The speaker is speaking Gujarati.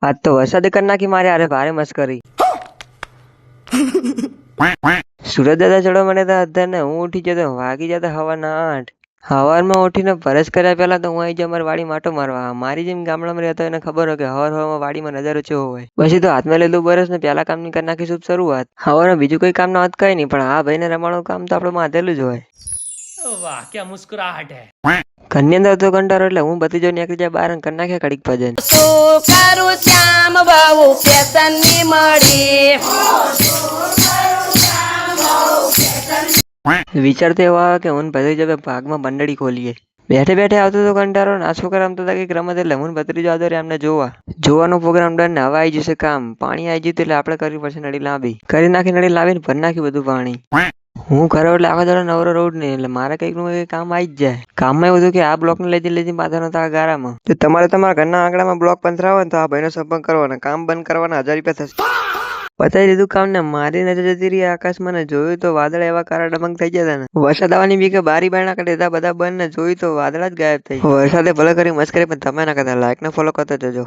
આજ તો વરસાદ કરી નાખી મારે અરે ભારે મસ્કરી. સુરત દાદા ચડો મને તો અત્યારે હું ઉઠી જતો વાગી જતો હવાના 8. હવારમાં ઉઠીને બ્રશ કર્યા પહેલા તો હું આવી જાઉં મારી વાડી માટો મારવા. મારી જેમ ગામડામાં રહેતો એને ખબર હોય કે હવામાં વાડીમાં નજારો કેવો હોય. પછી તો હાથમાં લીધું બરસ ને પેલા કામની કરી નાખી શુભ શરૂઆત. હવારમાં બીજું કોઈ કામ ના વાત કઈ નહીં, પણ આ ભાઈને રમાણું કામ તો આપણે માથેલું જ હોય. વાહ ક્યાં મુસ્કરાહટ હે. ઘરની અંદર તો કંટાળો એટલે હું બધી જો નીકળી જાય બહાર અને કરી નાખ્યા કડીક ભજન. શું કરું શ્યામ બહુ પેશન ની મળી. વિચાર તો એવો આવે કે હું બધી જગ્યાએ ભાગમાં મંડળી ખોલીએ. બેઠે બેઠે આવતો તો કંટાળો ને આ છોકરા રમતા હતા કંઈક રમત એટલે હું ભત્રીજો આવતો રે એમને જોવાનો પ્રોગ્રામ ડન ને હવે આવી જશે કામ. પાણી આવી ગયું એટલે આપણે કરવી પડશે નળી લાંબી. કરી નાખી નળી લાવીને ભરી નાખી બધું પાણી. હું ઘરે એટલે આખો દાડો નવરો રોડ નહીં એટલે મારે કંઈક નું કંઈક કામ આવી જ જાય. કામમાં એવું હતું કે આ બ્લોક ને લઈ પાછળ નતા ગારામાં. તો તમારે તમારા ઘરના આંગણામાં બ્લોક પંથરાવો ને તો આ ભાઈનો સંપર્ક કરવાનો. કામ બંધ કરવાના 1000 રૂપિયા થશે. પતાવી દીધું કામ ને મારી નજર જતી રહી આકાશમાં ને જોયું તો વાદળ એવા કાળા ડમંગ થઈ જતા ને વરસાદ આવવાની બીકે બારી બારણા કાઢી બધા બંધ ને જોયું તો વાદળા જ ગાયબ થઈ. વરસાદે ભલે કરી મસ્કરી પણ તમે ના કરતા. લાઈક ને ફોલો કરતા જજો.